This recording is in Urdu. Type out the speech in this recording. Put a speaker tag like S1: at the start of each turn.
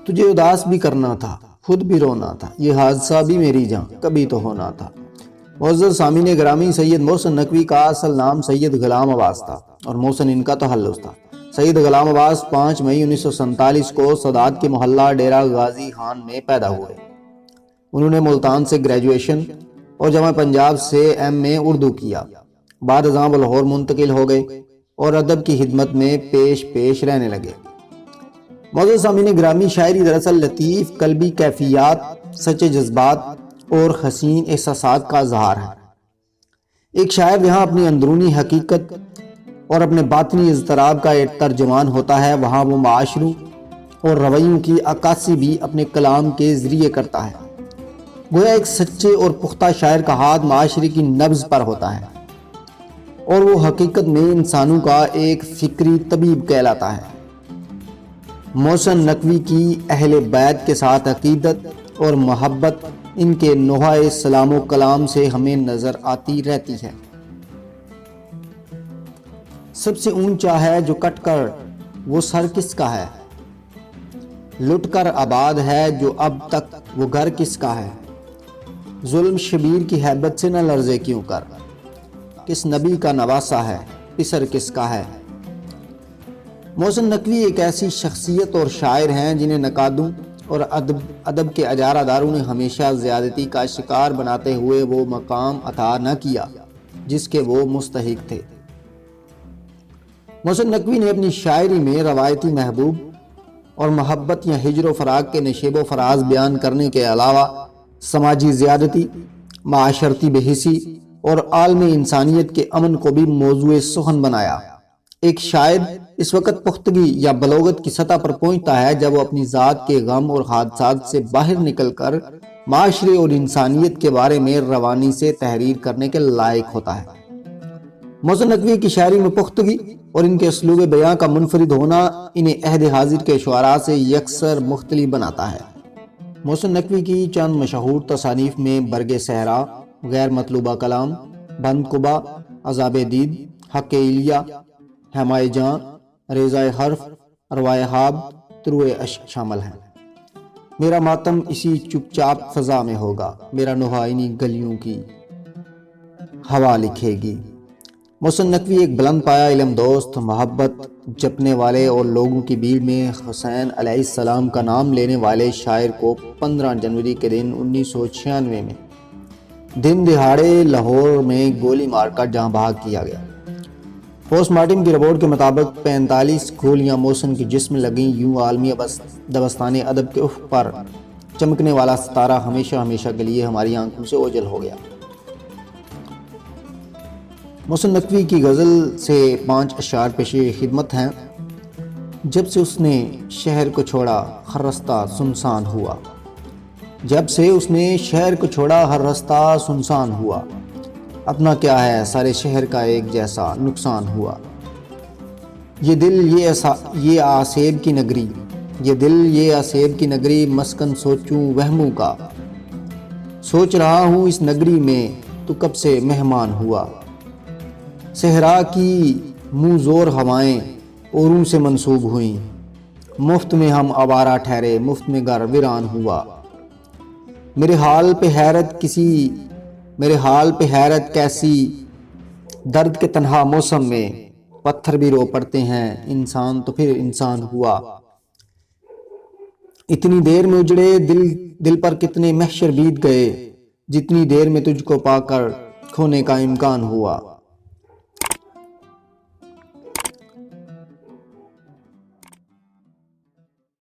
S1: تجھے اداس بھی کرنا تھا، خود بھی رونا تھا، یہ حادثہ بھی میری جان کبھی تو ہونا تھا۔ معزز سامعین گرامی، سید محسن نقوی کا اصل نام سید غلام عباس تھا اور محسن ان کا تخلص تھا۔ سید غلام عباس 5 مئی 1947 کو سادات کے محلہ ڈیرہ غازی خان میں پیدا ہوئے۔ انہوں نے ملتان سے گریجویشن اور جامعہ پنجاب سے ایم اے اردو کیا۔ بعد ازاں وہ لاہور منتقل ہو گئے اور ادب کی خدمت میں پیش رہنے لگے۔ معزز سامعین گرامی، شاعری دراصل لطیف قلبی کیفیات، سچے جذبات اور حسین احساسات کا اظہار ہے۔ ایک شاعر جہاں اپنی اندرونی حقیقت اور اپنے باطنی اضطراب کا ایک ترجمان ہوتا ہے، وہاں وہ معاشروں اور رویوں کی عکاسی بھی اپنے کلام کے ذریعے کرتا ہے۔ گویا ایک سچے اور پختہ شاعر کا ہاتھ معاشرے کی نبض پر ہوتا ہے اور وہ حقیقت میں انسانوں کا ایک فکری طبیب کہلاتا ہے۔ محسن نقوی کی اہل بیت کے ساتھ عقیدت اور محبت ان کے نوحہ سلام و کلام سے ہمیں نظر آتی رہتی ہے۔ سب سے اونچا ہے جو کٹ کر وہ سر کس کا ہے، لٹ کر آباد ہے جو اب تک وہ گھر کس کا ہے، ظلم شبیر کی ہیبت سے نہ لرزے کیوں کر، کس نبی کا نواسا ہے، پسر کس کا ہے۔ محسن نقوی ایک ایسی شخصیت اور شاعر ہیں جنہیں نقادوں اور ادب کے اجارہ داروں نے ہمیشہ زیادتی کا شکار بناتے ہوئے وہ مقام عطا نہ کیا جس کے وہ مستحق تھے۔ محسن نقوی نے اپنی شاعری میں روایتی محبوب اور محبت یا ہجر و فراق کے نشیب و فراز بیان کرنے کے علاوہ سماجی زیادتی، معاشرتی بے حسی اور عالم انسانیت کے امن کو بھی موضوع سخن بنایا۔ ایک شاعر اس وقت پختگی یا بلوغت کی سطح پر پہنچتا ہے جب وہ اپنی ذات کے غم اور حادثات سے باہر نکل کر معاشرے اور انسانیت کے بارے میں روانی سے تحریر کرنے کے لائق ہوتا ہے۔ محسن نقوی کی شاعری میں پختگی اور ان کے اسلوب بیاں کا منفرد ہونا انہیں عہد حاضر کے شعراء سے یکسر مختلف بناتا ہے۔ محسن نقوی کی چند مشہور تصانیف میں برگ صحرا، غیر مطلوبہ کلام، بند قبا، عذاب دید، حق ایلیا، حمائے جاں، ریزہ حرف، اروائے خواب، طروع اشک شامل ہیں۔ میرا ماتم اسی چپ چاپ فضا میں ہوگا، میرا نوحہ انہی گلیوں کی ہوا لکھے گی۔ محسن نقوی ایک بلند پایا علم دوست، محبت جپنے والے اور لوگوں کی بھیڑ میں حسین علیہ السلام کا نام لینے والے شاعر کو 15 جنوری کے دن 1996 میں دن دہاڑے لاہور میں گولی مار کر جاں بحق کیا گیا۔ پوسٹ مارٹم کی رپورٹ کے مطابق 45 گولیاں محسن کے جسم لگیں۔ یوں عالمی دبستان ادب کے افق پر چمکنے والا ستارہ ہمیشہ ہمیشہ کے لیے ہماری آنکھوں سے اوجھل ہو گیا۔ محسن نقوی کی غزل سے 5 اشعار پیش خدمت ہیں۔ جب سے اس نے شہر کو چھوڑا ہر رستہ سنسان ہوا، جب سے اس نے شہر کو چھوڑا ہر رستہ سنسان ہوا، اپنا کیا ہے سارے شہر کا ایک جیسا نقصان ہوا۔ یہ دل یہ آسیب کی نگری، یہ دل یہ آسیب کی نگری، مسکن سوچوں وہموں کا، سوچ رہا ہوں اس نگری میں تو کب سے مہمان ہوا۔ صحرا کی منہ زور ہوائیں اوروں سے منسوب ہوئیں، مفت میں ہم آوارہ ٹھہرے، مفت میں گھر ویران ہوا۔ میرے حال پہ حیرت کیسی، درد کے تنہا موسم میں پتھر بھی رو پڑتے ہیں، انسان تو پھر انسان ہوا۔ اتنی دیر میں اجڑے دل پر کتنے محشر بیت گئے، جتنی دیر میں تجھ کو پا کر کھونے کا امکان ہوا۔